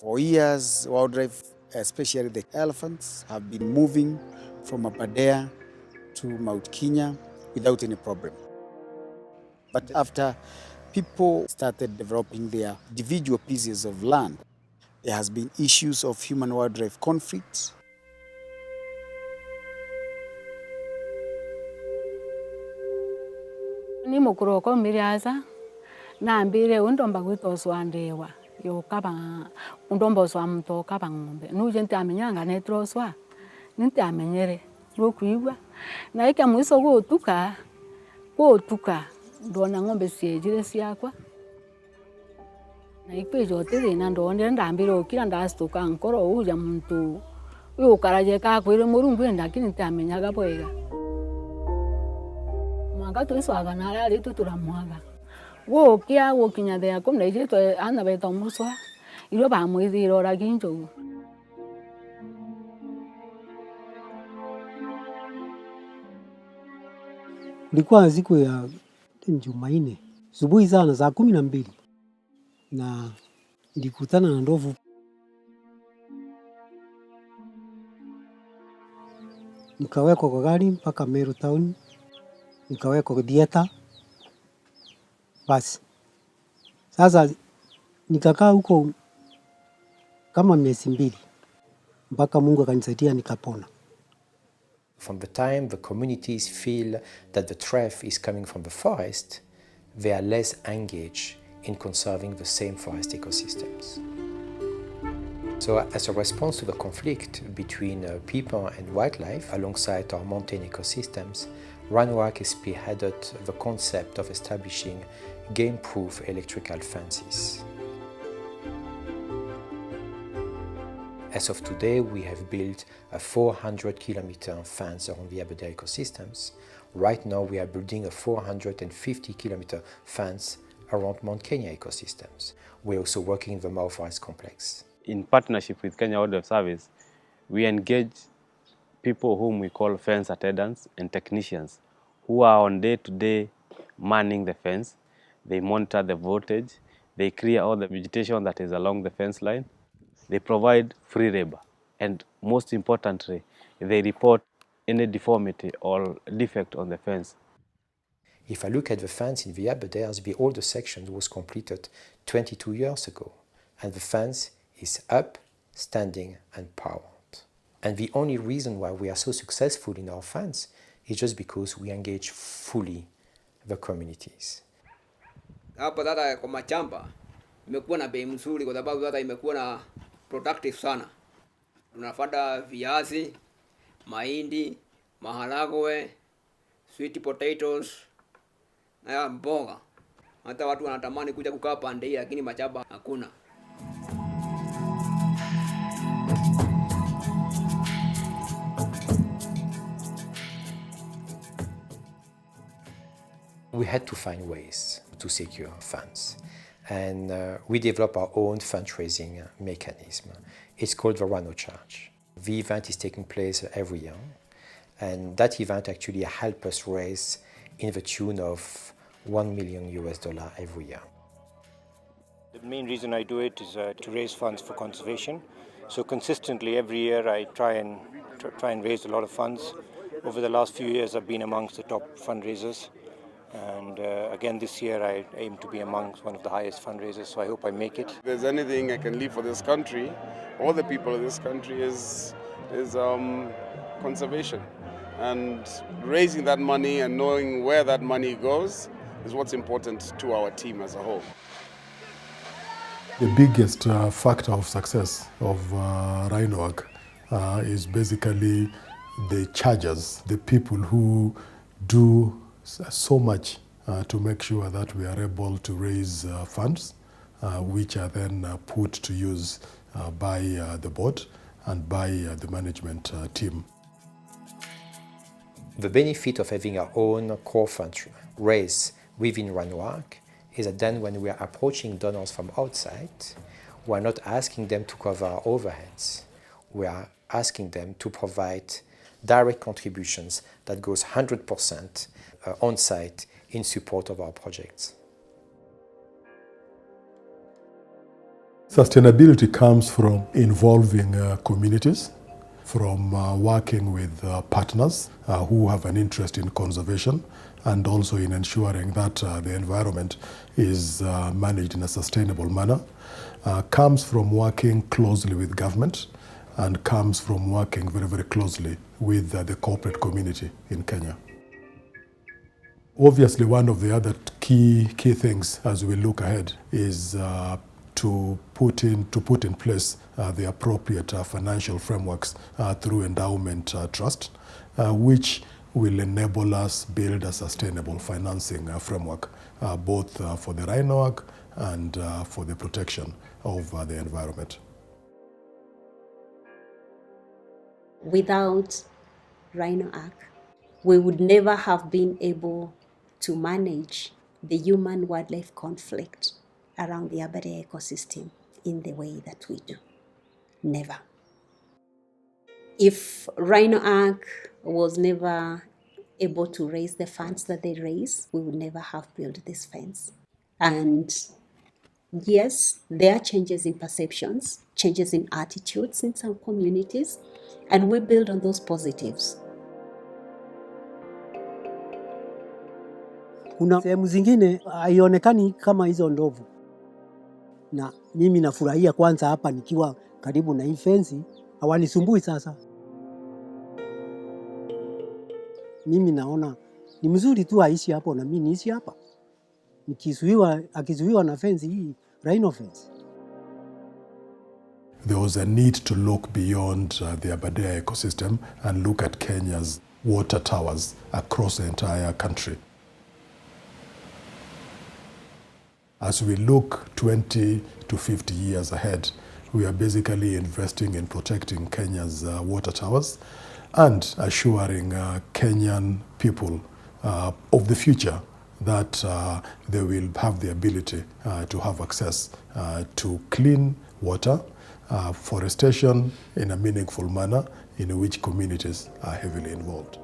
For years, wildlife, especially the elephants, have been moving from Aberdare to Mount Kenya without any problem. But after people started developing their individual pieces of land, there has been issues of human-wildlife conflicts. Ni mukuru ko miriaza na mbire undomba gwitoswa ndewa yo kaba undomba swa mto kaba ngombe nuje ntamenyanga netroswa ntamenyere rokuigwa na ika mwiso gotuka ndona ngombe siejire siakwa na ikwejo tere na ndonde ndambire okira ndastuka nkoro uja muntu uyo karaje ka kwire murungu ndakini ntamenyaga boega mwanga tuiswaga na rari tuturamwaga wokia wokinya thea komna ijito ana beto muswa iro ba mwithiro ra ginjo. Ilikuwa siku ya Jumanne asubuhi sana saa 12 na nilikutana na ndovu. Nikawekwa kwa gari mpaka Meru town, nikawekwa dieta. Basi sasa nikakaa huko kama miezi 2 mpaka Mungu akanisaidia nikapona. From the time the communities feel that the threat is coming from the forest, they are less engaged in conserving the same forest ecosystems. So as a response to the conflict between people and wildlife alongside our mountain ecosystems, Rhino Ark has spearheaded the concept of establishing game-proof electrical fences. As of today, we have built a 400-kilometer fence around the Aberdare ecosystems. Right now, we are building a 450-kilometer fence around Mount Kenya ecosystems. We're also working in the Mau Forest Complex. In partnership with Kenya Wildlife Service, we engage people whom we call fence attendants and technicians who are on day-to-day manning the fence. They monitor the voltage, they clear all the vegetation that is along the fence line, they provide free labor, and most importantly, they report any deformity or defect on the fence. If I look at the fence in the Aberdares, the older section was completed 22 years ago, and the fence is up, standing, and powered. And the only reason why we are so successful in our fence is just because we engage fully the communities. Hapa data kwa machamba imekuwa na bei mzuri kwa sababu data imekuwa na productive sana. Tunapanda viazi, mahindi, maharagwe, sweet potatoes na mboga. Hata watu wanatamani kuja kukaa pande hii lakini machamba hakuna. We had to find ways to secure funds, and we developed our own fundraising mechanism. It's called the Rhino Charge. The event is taking place every year, and that event actually helps us raise in the tune of $1 million every year. The main reason I do it is to raise funds for conservation. So consistently every year I try and raise a lot of funds. Over the last few years I've been amongst the top fundraisers. And again this year I aim to be amongst one of the highest fundraisers, so I hope I make it. If there's anything I can leave for this country, all the people of this country, is conservation. And raising that money and knowing where that money goes is what's important to our team as a whole. The biggest factor of success of Rhino Ark is basically the chargers, the people who do so much to make sure that we are able to raise funds, which are then put to use by the board and by the management team. The benefit of having our own core fund raised within Rhino Ark is that then when we are approaching donors from outside, we are not asking them to cover our overheads. We are asking them to provide direct contributions that goes 100% on site in support of our projects. Sustainability comes from involving communities, from working with partners who have an interest in conservation, and also in ensuring that the environment is managed in a sustainable manner. Comes from working closely with government, and comes from working very, very closely with the corporate community in Kenya. Obviously, one of the other key things as we look ahead is to put in place the appropriate financial frameworks through endowment trust, which will enable us build a sustainable financing framework, both for the Rhino Ark and for the protection of the environment. Without Rhino Ark, we would never have been able to manage the human-wildlife conflict around the Aberdare ecosystem in the way that we do. Never. If Rhino Ark was never able to raise the funds that they raise, we would never have built this fence. And yes, there are changes in perceptions, changes in attitudes in some communities, and we build on those positives. Kuna sehemu zingine haionekani kama hizo ndovu, na mimi nafurahia kwanza hapa nikiwa karibu na hii fensi, hawanisumbui sasa. Mimi naona ni mzuri tu aishi hapo na mimi niishi hapa. Akizuiwa na fensi hii, rhino fence. There was a need to look beyond the Aberdare ecosystem and look at Kenya's water towers across the entire country. As we look 20 to 50 years ahead, we are basically investing in protecting Kenya's water towers and assuring Kenyan people of the future that they will have the ability to have access to clean water, forestation in a meaningful manner in which communities are heavily involved.